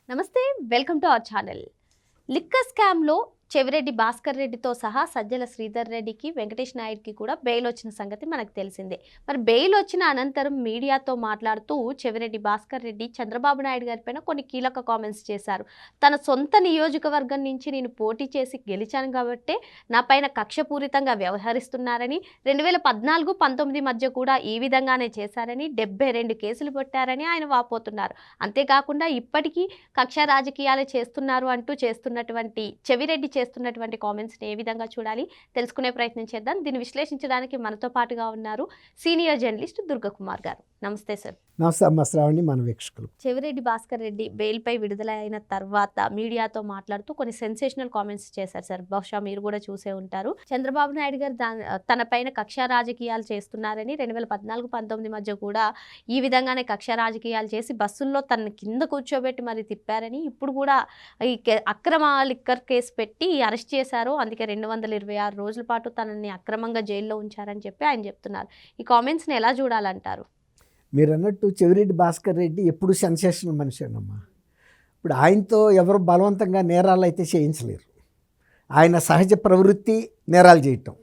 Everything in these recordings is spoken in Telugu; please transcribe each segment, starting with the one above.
నమస్తే, welcome to our channel. Liquor స్కామ్లో చెవిరెడ్డి భాస్కర్ రెడ్డితో సహా సజ్జల శ్రీధర్ రెడ్డికి, వెంకటేష్ నాయుడుకి కూడా బెయిల్ వచ్చిన సంగతి మనకు తెలిసిందే. మరి బెయిల్ వచ్చిన అనంతరం మీడియాతో మాట్లాడుతూ చెవిరెడ్డి భాస్కర్ రెడ్డి చంద్రబాబు నాయుడు గారి పైన కొన్ని కీలక కామెంట్స్ చేశారు. తన సొంత నియోజకవర్గం నుంచి నేను పోటీ చేసి గెలిచాను కాబట్టే నా పైన కక్షపూరితంగా వ్యవహరిస్తున్నారని, 2014-19 మధ్య కూడా ఈ విధంగానే చేశారని, 72 కేసులు పెట్టారని ఆయన వాపోతున్నారు. అంతేకాకుండా ఇప్పటికీ కక్ష రాజకీయాలు చేస్తున్నారు అంటూ చేస్తున్నటువంటి చెవిరెడ్డి చేస్తున్నటువంటి కామెంట్స్ని ఏ విధంగా చూడాలి తెలుసుకునే ప్రయత్నం చేద్దాం. దీన్ని విశ్లేషించడానికి మనతో పాటుగా ఉన్నారు సీనియర్ జర్నలిస్ట్ దుర్గకుమార్ గారు. నమస్తే సార్. నమస్తే అమ్మ శ్రావణి, మన వీక్షకులు. చెవిరెడ్డి భాస్కర్ రెడ్డి బెయిల్పై విడుదల అయిన తర్వాత మీడియాతో మాట్లాడుతూ కొన్ని సెన్సేషనల్ కామెంట్స్ చేశారు సార్. బహుశా మీరు కూడా చూసే ఉంటారు. చంద్రబాబు నాయుడు గారు తన పైన కక్ష రాజకీయాలు చేస్తున్నారని, 2014-19 మధ్య కూడా ఈ విధంగానే కక్ష రాజకీయాలు చేసి బస్సుల్లో తన కింద కూర్చోబెట్టి మరి తిప్పారని, ఇప్పుడు కూడా ఈ అక్రమ లిక్కర్ కేసు పెట్టి అరెస్ట్ చేశారు, అందుకే 226 రోజుల పాటు తనని అక్రమంగా జైల్లో ఉంచారని చెప్పి ఆయన చెప్తున్నారు. ఈ కామెంట్స్ని ఎలా చూడాలంటారు? మీరు అన్నట్టు చెవిరెడ్డి భాస్కర్ రెడ్డి ఎప్పుడు సెన్సేషనల్ మనిషి అన్నమ్మా. ఇప్పుడు ఆయనతో ఎవరు బలవంతంగా నేరాలు అయితే చేయించలేరు. ఆయన సహజ ప్రవృత్తి నేరాలు చేయటం.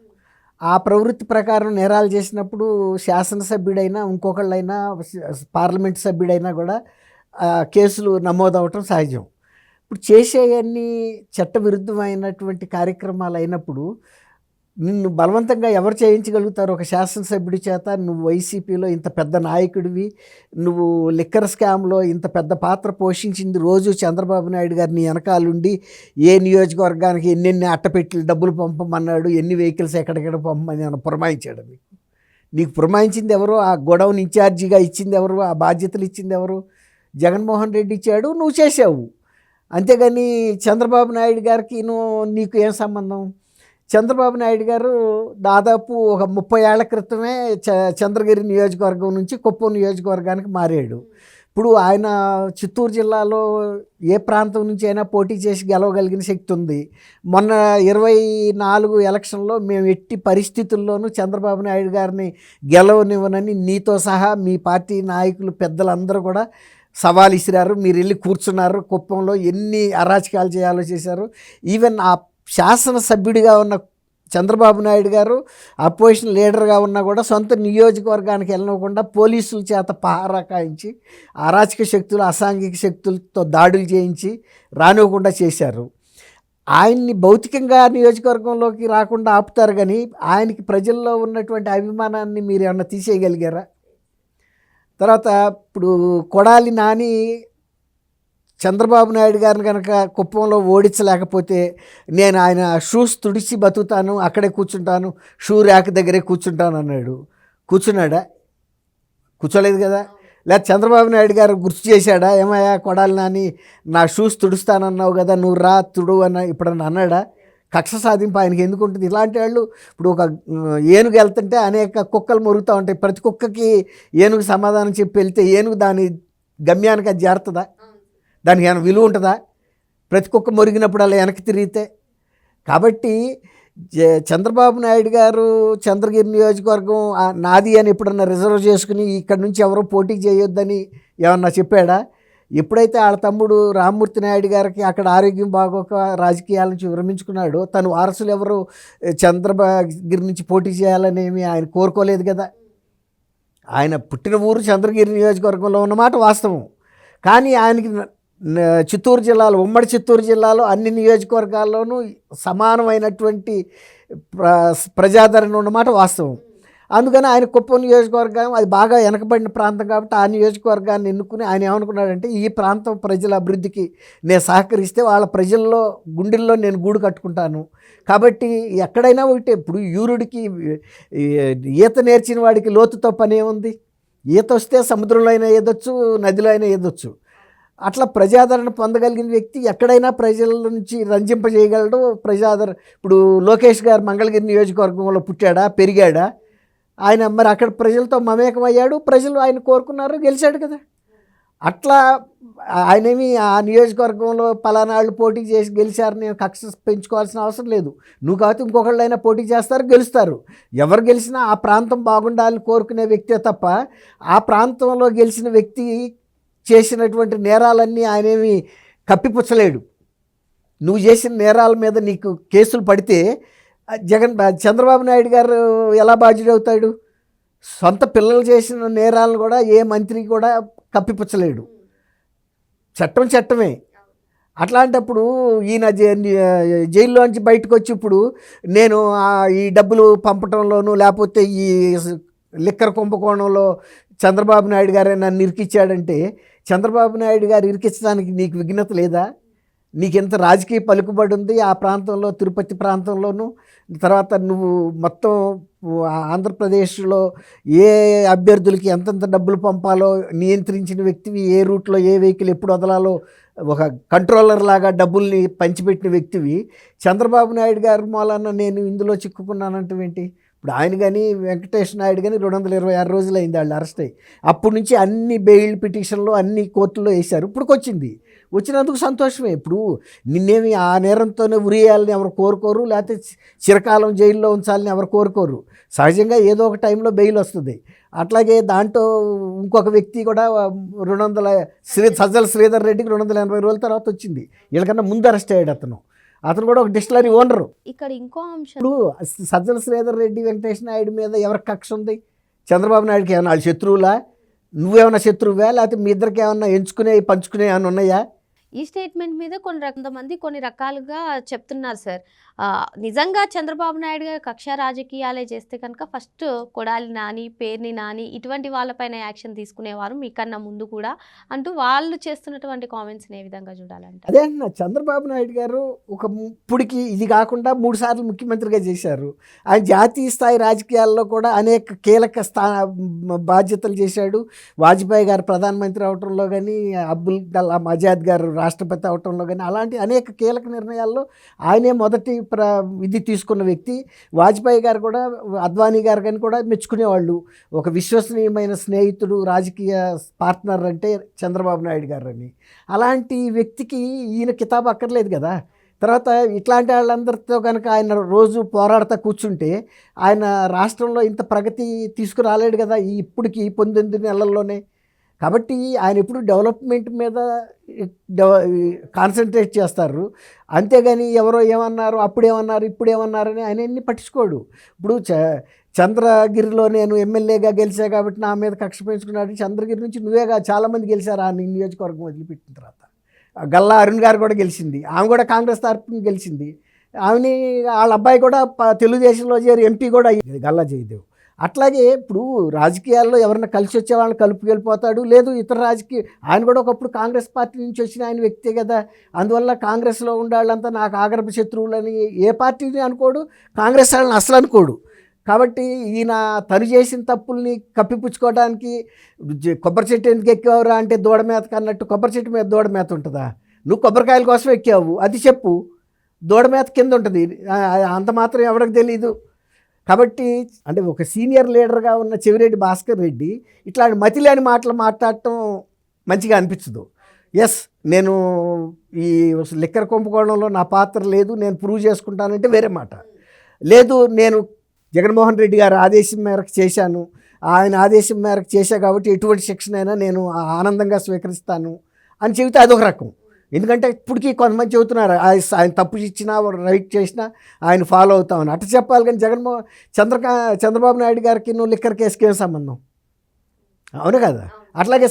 ఆ ప్రవృత్తి ప్రకారం నేరాలు చేసినప్పుడు శాసనసభ్యుడైనా ఇంకొకళ్ళైనా పార్లమెంట్ సభ్యుడైనా కూడా కేసులు నమోదవటం సహజం. ఇప్పుడు చేసేవన్నీ చట్టవిరుద్ధమైనటువంటి కార్యక్రమాలు అయినప్పుడు నిన్ను బలవంతంగా ఎవరు చేయించగలుగుతారు? ఒక శాసనసభ్యుడి చేత నువ్వు వైసీపీలో ఇంత పెద్ద నాయకుడివి, నువ్వు లిక్కర్ స్కామ్లో ఇంత పెద్ద పాత్ర పోషించింది, రోజు చంద్రబాబు నాయుడు గారిని వెనకాలండి ఏ నియోజకవర్గానికి ఎన్నెన్ని అట్టపెట్టెలు డబ్బులు పంపమన్నాడు, ఎన్ని వెహికల్స్ ఎక్కడెక్కడ పంపమని అని పురమాయించాడు. నీకు పురమాయించింది ఎవరు? ఆ గొడవని ఇన్ఛార్జిగా ఇచ్చింది ఎవరు? ఆ బాధ్యతలు ఇచ్చింది ఎవరు? జగన్మోహన్ రెడ్డి ఇచ్చాడు, నువ్వు చేసావు. అంతేగాని చంద్రబాబు నాయుడు గారికి నీకు ఏం సంబంధం? చంద్రబాబు నాయుడు గారు దాదాపు ఒక 30 ఏళ్ల క్రితమే చంద్రగిరి నియోజకవర్గం నుంచి కుప్పం నియోజకవర్గానికి మారాడు. ఇప్పుడు ఆయన చిత్తూరు జిల్లాలో ఏ ప్రాంతం నుంచి అయినా పోటీ చేసి గెలవగలిగిన శక్తి ఉంది. మొన్న 24 ఎలక్షన్లో మేము ఎట్టి పరిస్థితుల్లోనూ చంద్రబాబు నాయుడు గారిని గెలవనివ్వనని నీతో సహా మీ పార్టీ నాయకులు పెద్దలందరూ కూడా సవాల్ ఇసిరారు. మీరు వెళ్ళి కూర్చున్నారు. కుప్పంలో ఎన్ని అరాచకాలు చేయాలో చేశారు. ఈవెన్ ఆ శాసనసభ్యుడిగా ఉన్న చంద్రబాబు నాయుడు గారు అపోజిషన్ లీడర్గా ఉన్నా కూడా సొంత నియోజకవర్గానికి వెళ్ళకుండా పోలీసుల చేత పహారా కాయించి అరాచక శక్తులు, అసాంఘిక శక్తులతో దాడులు చేయించి రానివ్వకుండా చేశారు. ఆయన్ని భౌతికంగా నియోజకవర్గంలోకి రాకుండా ఆపుతారు, కానీ ఆయనకి ప్రజల్లో ఉన్నటువంటి అభిమానాన్ని మీరు ఏమన్నా తీసేయగలిగారా? తర్వాత ఇప్పుడు కొడాలి నాని చంద్రబాబు నాయుడు గారిని కనుక కుప్పంలో ఓడించలేకపోతే నేను ఆయన షూస్ తుడిచి బతుకుతాను, అక్కడే కూర్చుంటాను, షూ ర్యాక్ దగ్గరే కూర్చుంటాను అన్నాడు. కూర్చున్నాడా? కూర్చోలేదు కదా. లేదా చంద్రబాబు నాయుడు గారు గుర్తు చేశాడా? ఏమయ్యా కొడాలి నాని, నా షూస్ తుడుస్తానన్నావు కదా, నువ్వు రా తుడు అన్న ఇప్పుడన్నా అన్నాడా? కక్ష సాధింపు ఆయనకి ఎందుకు ఉంటుంది? ఇలాంటి వాళ్ళు ఇప్పుడు ఒక ఏనుగు వెళ్తుంటే అనేక కుక్కలు మొరుగుతూ ఉంటాయి. ప్రతి కుక్కకి ఏనుగు సమాధానం చెప్పి వెళ్తే ఏనుగు దాని గమ్యానికి అది చేరుతుందా? దానికి ఏమైనా విలువ ఉంటుందా? ప్రతి కుక్క మొరిగినప్పుడు అలా వెనక్కి తిరిగితే. కాబట్టి చంద్రబాబు నాయుడు గారు చంద్రగిరి నియోజకవర్గం నాది అని ఎప్పుడన్నా రిజర్వ్ చేసుకుని ఇక్కడి నుంచి ఎవరో పోటీ చేయొద్దని ఏమన్నా చెప్పాడా? ఎప్పుడైతే వాళ్ళ తమ్ముడు రామ్మూర్తి నాయుడు గారికి అక్కడ ఆరోగ్యం బాగోక రాజకీయాల నుంచి విరమించుకున్నాడో తను వారసులు ఎవరు చంద్రగిరి నుంచి పోటీ చేయాలనేమి ఆయన కోరుకోలేదు కదా. ఆయన పుట్టిన ఊరు చంద్రగిరి నియోజకవర్గంలో ఉన్నమాట వాస్తవం. కానీ ఆయనకి చిత్తూరు జిల్లాలో, ఉమ్మడి చిత్తూరు జిల్లాలో అన్ని నియోజకవర్గాల్లోనూ సమానమైనటువంటి ప్రజాదరణ ఉన్నమాట వాస్తవం. అందుకని ఆయన కుప్పం నియోజకవర్గం అది బాగా వెనకబడిన ప్రాంతం కాబట్టి ఆ నియోజకవర్గాన్ని ఎన్నుకుని ఆయన ఏమనుకున్నాడంటే ఈ ప్రాంతం ప్రజల అభివృద్ధికి నేను సహకరిస్తే వాళ్ళ ప్రజల్లో గుండెల్లో నేను గూడు కట్టుకుంటాను. కాబట్టి ఎక్కడైనా ఒకటే. ఇప్పుడు యూరుడికి ఈత నేర్చిన వాడికి లోతుతో పని ఏముంది? ఈత వస్తే సముద్రంలో అయినా ఈదొచ్చు, నదిలో అయినా ఈదొచ్చు. అట్లా ప్రజాదరణ పొందగలిగిన వ్యక్తి ఎక్కడైనా ప్రజల నుంచి రంజింపజేయగలడు. ఇప్పుడు లోకేష్ గారు మంగళగిరి నియోజకవర్గంలో పుట్టాడా, పెరిగాడా? ఆయన మరి అక్కడ ప్రజలతో మమేకమయ్యాడు, ప్రజలు ఆయన కోరుకున్నారు, గెలిచాడు కదా. అట్లా ఆయనేమి ఆ నియోజకవర్గంలో పలానాళ్ళు పోటీ చేసి గెలిచారని కక్ష పెంచుకోవాల్సిన అవసరం లేదు. నువ్వు కాబట్టి ఇంకొకళ్ళైనా పోటీ చేస్తారు, గెలుస్తారు. ఎవరు గెలిచినా ఆ ప్రాంతం బాగుండాలని కోరుకునే వ్యక్తే తప్ప ఆ ప్రాంతంలో గెలిచిన వ్యక్తి చేసినటువంటి నేరాలన్నీ ఆయనేమి కప్పిపుచ్చలేడు. నువ్వు చేసిన నేరాల మీద నీకు కేసులు పడితే చంద్రబాబు నాయుడు గారు ఎలా బాధ్యుడవుతాడు? సొంత పిల్లలు చేసిన నేరాలను కూడా ఏ మంత్రి కూడా కప్పిపుచ్చలేడు. చట్టం చట్టమే. అట్లాంటప్పుడు ఈయన జైల్లోంచి బయటకు వచ్చి ఇప్పుడు నేను ఈ డబ్బులు పంపటంలోనూ లేకపోతే ఈ లిక్కర్ కుంభకోణంలో చంద్రబాబు నాయుడు గారే నన్ను ఇరికిచ్చాడంటే చంద్రబాబు నాయుడు గారు ఇరికించడానికి నీకు విఘ్నత లేదా? నీకెంత రాజకీయ పలుకుబడి ఉంది ఆ ప్రాంతంలో, తిరుపతి ప్రాంతంలోనూ. తర్వాత నువ్వు మొత్తం ఆంధ్రప్రదేశ్లో ఏ అభ్యర్థులకి ఎంతెంత డబ్బులు పంపాలో నియంత్రించిన వ్యక్తివి, ఏ రూట్లో ఏ వెహికల్ ఎప్పుడు వదలాలో ఒక కంట్రోలర్ లాగా డబ్బుల్ని పంచిపెట్టిన వ్యక్తివి. చంద్రబాబు నాయుడు గారి మూలాన నేను ఇందులో చిక్కుకున్నానంటే ఏంటి? ఇప్పుడు ఆయన కానీ వెంకటేష్ నాయుడు కానీ 226 రోజులు అయింది వాళ్ళు అరెస్ట్ అయ్యి. అప్పటి నుంచి అన్ని బెయిల్ పిటిషన్లు అన్ని కోర్టుల్లో వేశారు. ఇప్పుడుకొచ్చింది. వచ్చినందుకు సంతోషమే. ఇప్పుడు నిన్నేమి ఆ నేరంతోనే ఉరియాలని ఎవరు కోరుకోరు, లేకపోతే చిరకాలం జైల్లో ఉంచాలని ఎవరు కోరుకోరు. సహజంగా ఏదో ఒక టైంలో బెయిల్ వస్తుంది. అట్లాగే దాంట్లో ఇంకొక వ్యక్తి కూడా సజ్జల శ్రీధర్ రెడ్డికి 280 రోజుల తర్వాత వచ్చింది. వీళ్ళకన్నా ముందు అరెస్ట్ అయ్యాడు అతను కూడా ఒక డిస్టిలరీ ఓనరు. ఇక్కడ ఇంకో అంశం, ఇప్పుడు సజ్జల శ్రీధర్ రెడ్డి వెంకటేష్ నాయుడు మీద ఎవరికి కక్ష ఉంది? చంద్రబాబు నాయుడుకి ఏమన్నా వాళ్ళు శత్రువులా? నువ్వేమన్నా శత్రువువా? లేకపోతే మీ ఇద్దరికి ఏమన్నా ఎంచుకునే పంచుకునే ఏమన్నా ఉన్నాయా? ఈ స్టేట్మెంట్ మీద కొంతమంది కొన్ని రకాలుగా చెప్తున్నారు సార్. నిజంగా చంద్రబాబు నాయుడు గారు కక్ష రాజకీయాలే చేస్తే కనుక ఫస్ట్ కొడాలి నాని, పేర్ని నాని ఇటువంటి వాళ్ళపైన యాక్షన్ తీసుకునేవారు మీకన్నా ముందు కూడా అంటూ వాళ్ళు చేస్తున్నటువంటి కామెంట్స్ని ఏ విధంగా చూడాలంటే? అదే అన్న, చంద్రబాబు నాయుడు గారు ఇప్పటికి ఇది కాకుండా 3 సార్లు ముఖ్యమంత్రిగా చేశారు. ఆయన జాతీయ స్థాయి రాజకీయాల్లో కూడా అనేక కీలక బాధ్యతలు చేశాడు. వాజ్పేయి గారు ప్రధానమంత్రి అవటంలో కానీ, అబ్దుల్ కలాం ఆజాద్ గారు రాష్ట్రపతి అవటంలో కానీ అలాంటి అనేక కీలక నిర్ణయాల్లో ఆయనే మొదటి ఇది తీసుకున్న వ్యక్తి. వాజ్పేయి గారు కూడా, అద్వానీ గారు కానీ కూడా మెచ్చుకునేవాళ్ళు. ఒక విశ్వసనీయమైన స్నేహితుడు, రాజకీయ పార్ట్నర్ అంటే చంద్రబాబు నాయుడు గారు అని. అలాంటి వ్యక్తికి ఈయన కితాబు అక్కర్లేదు కదా. తర్వాత ఇట్లాంటి వాళ్ళందరితో కనుక ఆయన రోజు పోరాడుతూ కూర్చుంటే ఆయన రాష్ట్రంలో ఇంత ప్రగతి తీసుకురాలేడు కదా ఇప్పటికి 19 నెలల్లోనే. కాబట్టి ఆయన ఎప్పుడు డెవలప్మెంట్ మీద కాన్సన్ట్రేట్ చేస్తారు. అంతేగాని ఎవరో ఏమన్నారు, అప్పుడేమన్నారు, ఇప్పుడేమన్నారని ఆయన ఎన్ని పట్టించుకోడు. ఇప్పుడు చంద్రగిరిలో నేను ఎమ్మెల్యేగా గెలిచా కాబట్టి నా మీద కక్ష పెంచుకున్నాడు. చంద్రగిరి నుంచి నువ్వేగా చాలామంది గెలిచారు ఆ నియోజకవర్గం వదిలిపెట్టిన తర్వాత. గల్లా అరుణ్ గారు కూడా గెలిచింది. ఆమె కూడా కాంగ్రెస్ తరఫున గెలిచింది. ఆమెని వాళ్ళ అబ్బాయి కూడా తెలుగుదేశంలో చేరి ఎంపీ కూడా గల్లా జయదేవ్. అట్లాగే ఇప్పుడు రాజకీయాల్లో ఎవరైనా కలిసి వచ్చే వాళ్ళని కలుపుకెళ్ళిపోతాడు. లేదు ఇతర ఆయన కూడా ఒకప్పుడు కాంగ్రెస్ పార్టీ నుంచి వచ్చిన ఆయన వ్యక్తే కదా. అందువల్ల కాంగ్రెస్లో ఉండాలంతా నాకు ఆగరపు శత్రువులని ఏ పార్టీని అనుకోడు, కాంగ్రెస్ వాళ్ళని అసలు అనుకోడు. కాబట్టి ఈయన తను చేసిన తప్పుల్ని కప్పిపుచ్చుకోవడానికి కొబ్బరి చెట్టు ఎందుకు ఎక్కావురా అంటే దూడ మేతకు అన్నట్టు, కొబ్బరి చెట్టు మీద దూడ మేత ఉంటుందా? నువ్వు కొబ్బరికాయల కోసం ఎక్కావు, అది చెప్పు. దూడ మేత కింద ఉంటుంది, అంత మాత్రం ఎవరికి తెలీదు. కాబట్టి అంటే ఒక సీనియర్ లీడర్గా ఉన్న చెవిరెడ్డి భాస్కర్ రెడ్డి ఇట్లాంటి మతిలేని మాటలు మాట్లాడటం మంచిగా అనిపించదు. ఎస్, నేను ఈ లిక్కర్ కుంభకోణంలో నా పాత్ర లేదు, నేను ప్రూవ్ చేసుకుంటానంటే వేరే మాట. లేదు, నేను జగన్మోహన్ రెడ్డి గారు ఆదేశం మేరకు చేశాను, ఆయన ఆదేశం మేరకు చేశా కాబట్టి ఎటువంటి శిక్షణైనా నేను ఆనందంగా స్వీకరిస్తాను అని చెబితే అదొక రకం. ఎందుకంటే ఇప్పటికీ కొంతమంది చెబుతున్నారు ఆయన తప్పు ఇచ్చినా రైట్ చేసినా ఆయన ఫాలో అవుతామని. అట్లా చెప్పాలి. కానీ చంద్రబాబు నాయుడు గారికి నువ్వు లిక్కర్ కేసుకి ఏం సంబంధం? అవును కదా. అట్లాగే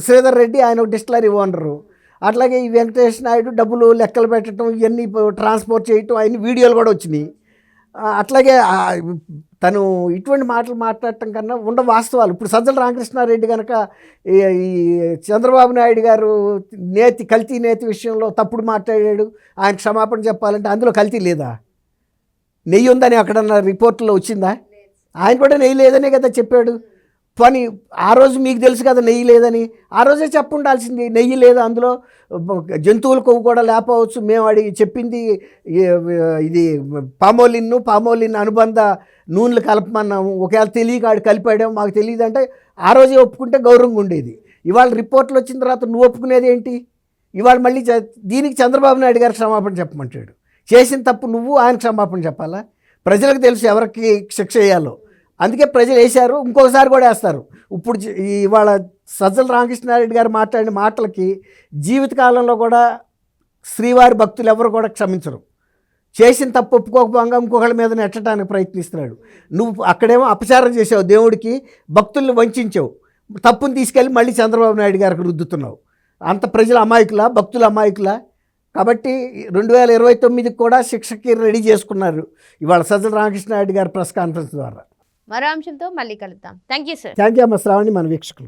శ్రీధర్ రెడ్డి ఆయన ఒక డిస్టిలరీ ఓనరు. అట్లాగే ఈ వెంకటేష్ నాయుడు డబ్బులు లెక్కలు పెట్టడం, ఇవన్నీ ట్రాన్స్పోర్ట్ చేయటం, అవన్నీ వీడియోలు కూడా వచ్చినాయి. అట్లాగే తను ఇటువంటి మాటలు మాట్లాడటం కన్నా వాస్తవాలు. ఇప్పుడు సజ్జల రామకృష్ణారెడ్డి కనుక ఈ చంద్రబాబు నాయుడు గారు కల్తీ నేతి విషయంలో తప్పుడు మాట్లాడాడు, ఆయన క్షమాపణ చెప్పాలంటే అందులో కల్తీ లేదా? నెయ్యి ఉందని అక్కడన్నా రిపోర్ట్లో వచ్చిందా? ఆయన కూడా నెయ్యి లేదనే కదా చెప్పాడు. పని ఆ రోజు మీకు తెలుసు కదా నెయ్యి లేదని, ఆ రోజే చెప్పుండాల్సింది. నెయ్యి లేదు అందులో, జంతువుల కొవ్వు కూడా లేకపోవచ్చు, మేము అడిగి చెప్పింది ఇది పామోలిన్ అనుబంధ నూనెలు కలపమన్నాము, ఒకవేళ తెలియక ఆడు కలిపాడాము, మాకు తెలియదు అంటే ఆ రోజే ఒప్పుకుంటే గౌరవంగా ఉండేది. ఇవాళ రిపోర్ట్లు వచ్చిన తర్వాత నువ్వు ఒప్పుకునేది ఏంటి? ఇవాళ మళ్ళీ దీనికి చంద్రబాబు నాయుడు గారు క్షమాపణ చెప్పమంటాడు. చేసిన తప్పు నువ్వు ఆయన క్షమాపణ చెప్పాలా? ప్రజలకు తెలుసు ఎవరికి శిక్ష వేయాలో. అందుకే ప్రజలు వేశారు, ఇంకొకసారి కూడా వేస్తారు. ఇప్పుడు ఇవాళ సజ్జల రామకృష్ణారెడ్డి గారు మాట్లాడిన మాటలకి జీవితకాలంలో కూడా శ్రీవారి భక్తులు ఎవరు కూడా క్షమించరు. చేసిన తప్పు ఒప్పుకోకపోగా ఇంకొకళ్ళ మీద నెట్టడానికి ప్రయత్నిస్తున్నాడు. నువ్వు అక్కడేమో అపచారం చేసావు, దేవుడికి భక్తుల్ని వంచావు, తప్పుని తీసుకెళ్ళి మళ్ళీ చంద్రబాబు నాయుడు గారికి రుద్దుతున్నావు. అంత ప్రజల అమాయకులా, భక్తుల అమాయకులా? కాబట్టి 2029కి కూడా శిక్షకి రెడీ చేసుకున్నారు ఇవాళ సజ్జల రామకృష్ణారెడ్డి గారి ప్రెస్ కాన్ఫరెన్స్ ద్వారా. మరో అంశంతో మళ్ళీ కలుద్దాం. Thank you sir. Thank you అమ్మ శ్రావణి, మన వీక్షకులు.